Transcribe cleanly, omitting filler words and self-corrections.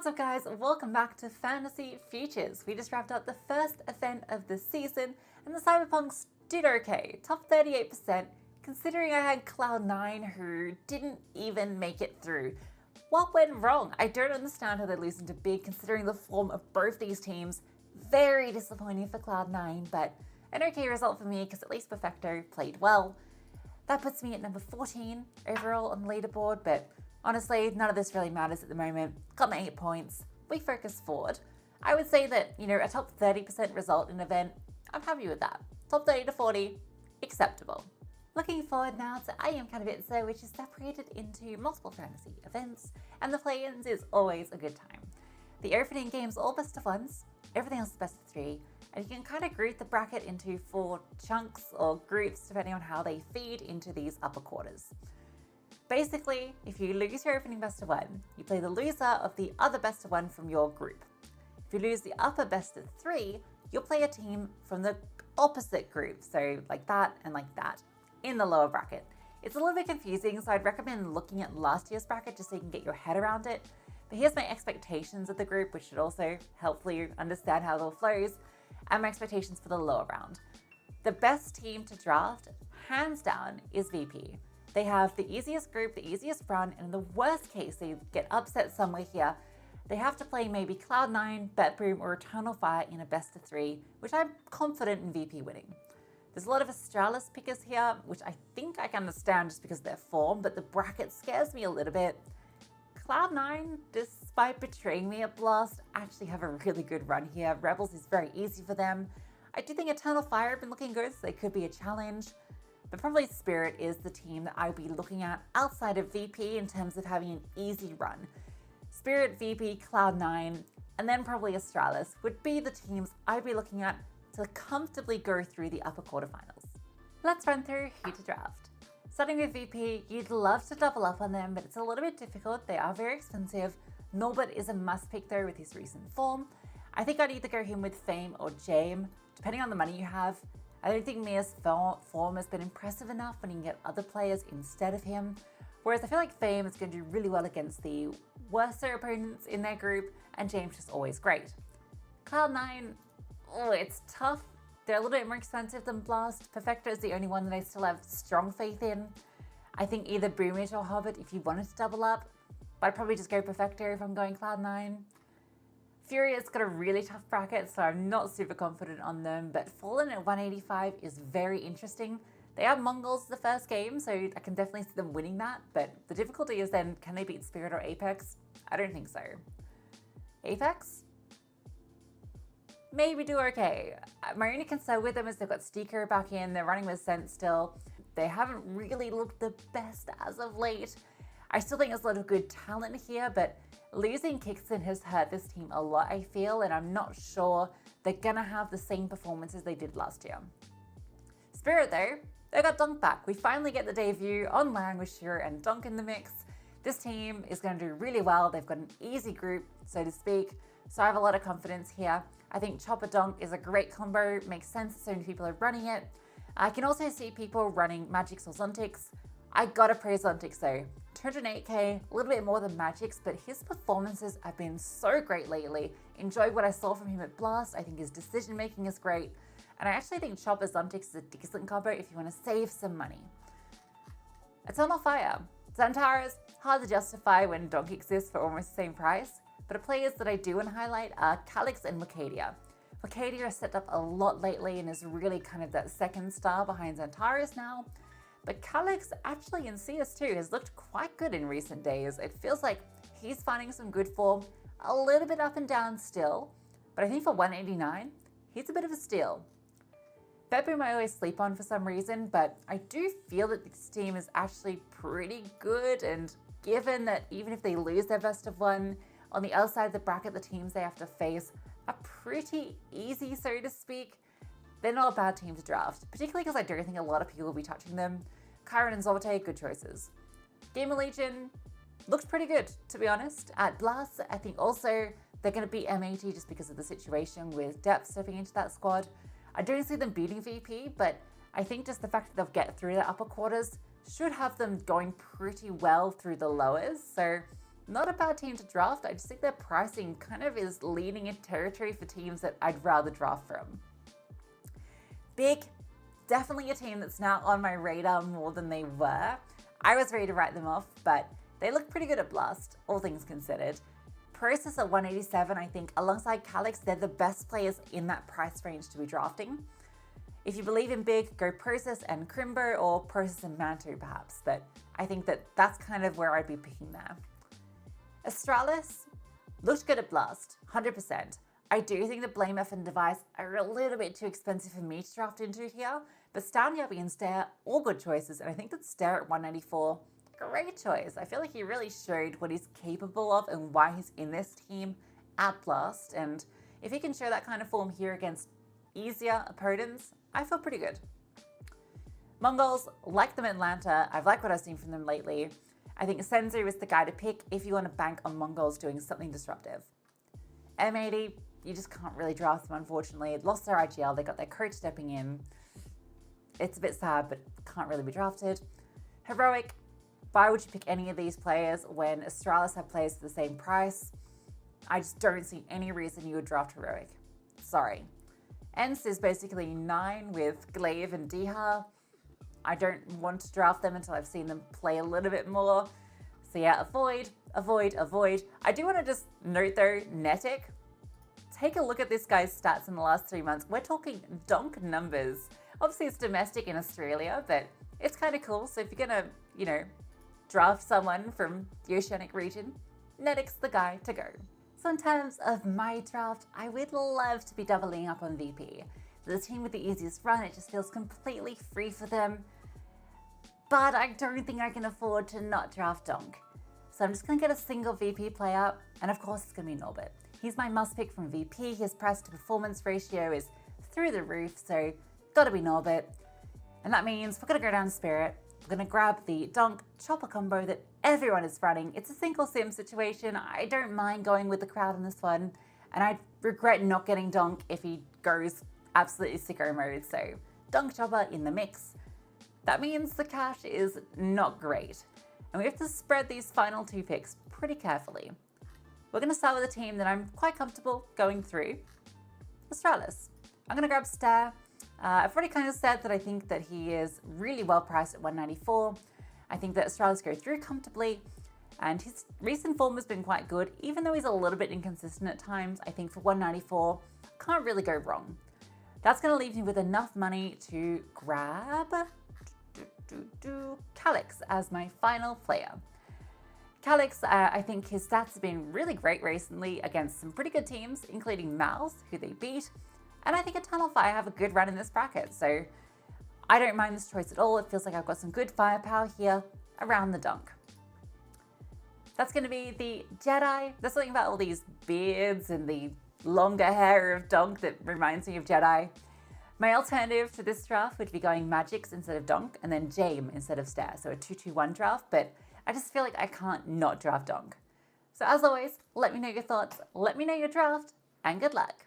What's up guys, welcome back to Fantasy Futures. We just wrapped up the first event of the season and the Cyberpunks did okay, top 38%, considering I had Cloud9 who didn't even make it through. What went wrong? I don't understand how they're losing to Big considering the form of both these teams. Very disappointing for Cloud9, but an okay result for me because at least Perfecto played well. That puts me at number 14 overall on the leaderboard, but honestly, none of this really matters at the moment. Got my 8 points. We focus forward. I would say that, a top 30% result in an event, I'm happy with that. Top 30 to 40, acceptable. Looking forward now to I Am Katowice, which is separated into multiple fantasy events, and the play-ins is always a good time. The opening game's all best of ones, everything else is best of 3, and you can kind of group the bracket into 4 chunks or groups depending on how they feed into these upper quarters. Basically, if you lose your opening best of 1, you play the loser of the other best of 1 from your group. If you lose the upper best of 3, you'll play a team from the opposite group, so like that and like that, in the lower bracket. It's a little bit confusing, so I'd recommend looking at last year's bracket just so you can get your head around it. But here's my expectations of the group, which should also hopefully understand how it all flows, and my expectations for the lower round. The best team to draft, hands down, is VP. They have the easiest group, the easiest run, and in the worst case, they get upset somewhere here. They have to play maybe Cloud9, Betboom, or Eternal Fire in a best of 3, which I'm confident in VP winning. There's a lot of Astralis pickers here, which I think I can understand just because of their form, but the bracket scares me a little bit. Cloud9, despite betraying me at Blast, actually have a really good run here. Rebels is very easy for them. I do think Eternal Fire have been looking good, so they could be a challenge. But probably Spirit is the team that I'd be looking at outside of VP in terms of having an easy run. Spirit, VP, Cloud9, and then probably Astralis would be the teams I'd be looking at to comfortably go through the upper quarterfinals. Let's run through who to draft. Starting with VP, you'd love to double up on them, but it's a little bit difficult. They are very expensive. Norbert is a must pick though with his recent form. I think I'd either go him with Fame or Jame, depending on the money you have. I don't think Mia's form has been impressive enough when you can get other players instead of him. Whereas I feel like Fame is going to do really well against the worser opponents in their group, and James is always great. Cloud9, it's tough. They're a little bit more expensive than Blast. Perfecto is the only one that I still have strong faith in. I think either Broomish or Hobbit if you wanted to double up, but I'd probably just go Perfecto if I'm going Cloud9. Furia's got a really tough bracket, so I'm not super confident on them, but Fallen at 185 is very interesting. They have Mongols the first game, so I can definitely see them winning that, but the difficulty is then, can they beat Spirit or Apex? I don't think so. Apex? Maybe do okay. My only concern with them is they've got Steeker back in, they're running with Sense still. They haven't really looked the best as of late. I still think there's a lot of good talent here, but losing Kixon has hurt this team a lot, I feel, and I'm not sure they're gonna have the same performances they did last year. Spirit though, they got DONK back. We finally get the debut on LAN with Shiro and DONK in the mix. This team is gonna do really well. They've got an easy group, so to speak, so I have a lot of confidence here. I think Chopper DONK is a great combo, makes sense, so many people are running it. I can also see people running Magix or Zontix. I gotta praise Zontix though. 208k, a little bit more than Magix, but his performances have been so great lately. Enjoyed what I saw from him at Blast. I think his decision making is great. And I actually think Chopper Zontix is a decent combo if you want to save some money. Eternal Fire. Xantaras, hard to justify when DONK exists for almost the same price, but players that I do want to highlight are Calix and Mercadia. Mercadia has stepped up a lot lately and is really kind of that second star behind Xantaras now. But Calix actually in CS2 has looked quite good in recent days. It feels like he's finding some good form, a little bit up and down still, but I think for 189, he's a bit of a steal. Betboom I always sleep on for some reason, but I do feel that this team is actually pretty good, and given that even if they lose their best of 1, on the other side of the bracket, the teams they have to face are pretty easy, so to speak. They're not a bad team to draft, particularly because I don't think a lot of people will be touching them. Kyron and Zorte, good choices. Gamer Legion looked pretty good, to be honest. At Blast, I think also they're going to beat M80 just because of the situation with Depth stepping into that squad. I don't see them beating VP, but I think just the fact that they'll get through the upper quarters should have them going pretty well through the lowers. So not a bad team to draft. I just think their pricing kind of is leaning in territory for teams that I'd rather draft from. Big, definitely a team that's now on my radar more than they were. I was ready to write them off, but they look pretty good at Blast, all things considered. Process at 187, I think, alongside Katowice, they're the best players in that price range to be drafting. If you believe in big, go Process and Crimbo, or Process and Manto perhaps, but I think that that's kind of where I'd be picking there. Astralis looked good at Blast, 100%. I do think the Blame F and Device are a little bit too expensive for me to draft into here, but Stanyabi and Stare, all good choices, and I think that Stare at 194, great choice. I feel like he really showed what he's capable of and why he's in this team at Blast, and if he can show that kind of form here against easier opponents, I feel pretty good. Mongols, like them in Atlanta, I've liked what I've seen from them lately. I think Senzu is the guy to pick if you want to bank on Mongols doing something disruptive. M80, you just can't really draft them, unfortunately. Lost their IGL, they got their coach stepping in. It's a bit sad, but can't really be drafted. Heroic, why would you pick any of these players when Astralis have players for the same price? I just don't see any reason you would draft Heroic. Sorry. Ents is basically 9 with Glaive and Diha. I don't want to draft them until I've seen them play a little bit more. So yeah, avoid. I do want to just note though, Netic, take a look at this guy's stats in the last 3 months. We're talking donk numbers. Obviously it's domestic in Australia, but it's kind of cool. So if you're gonna, draft someone from the Oceanic region, Netic's the guy to go. So in terms of my draft, I would love to be doubling up on VP. The team with the easiest run, it just feels completely free for them. But I don't think I can afford to not draft Donk. So I'm just gonna get a single VP player, and of course it's gonna be Norbert. He's my must pick from VP. His price to performance ratio is through the roof, so gotta be Norbert. And that means we're gonna go down to Spirit. We're gonna grab the Donk Chopper combo that everyone is running. It's a single sim situation. I don't mind going with the crowd on this one, and I regret not getting Donk if he goes absolutely sicko mode. So Donk Chopper in the mix. That means the cash is not great, and we have to spread these final 2 picks pretty carefully. We're gonna start with a team that I'm quite comfortable going through, Astralis. I'm gonna grab Stare. I've already kind of said that I think that he is really well priced at 194. I think that Astralis go through comfortably, and his recent form has been quite good, even though he's a little bit inconsistent at times. I think for 194, can't really go wrong. That's going to leave me with enough money to grab Katowice as my final player. Katowice, I think his stats have been really great recently against some pretty good teams, including Mouse, who they beat. And I think a Tunnel Fire have a good run in this bracket, so I don't mind this choice at all. It feels like I've got some good firepower here around the Donk. That's going to be the Jedi. There's something about all these beards and the longer hair of Donk that reminds me of Jedi. My alternative to this draft would be going Magix instead of Donk, and then Jame instead of Stare, so a 2-2-1 draft, but I just feel like I can't not draft Donk. So as always, let me know your thoughts, let me know your draft, and good luck.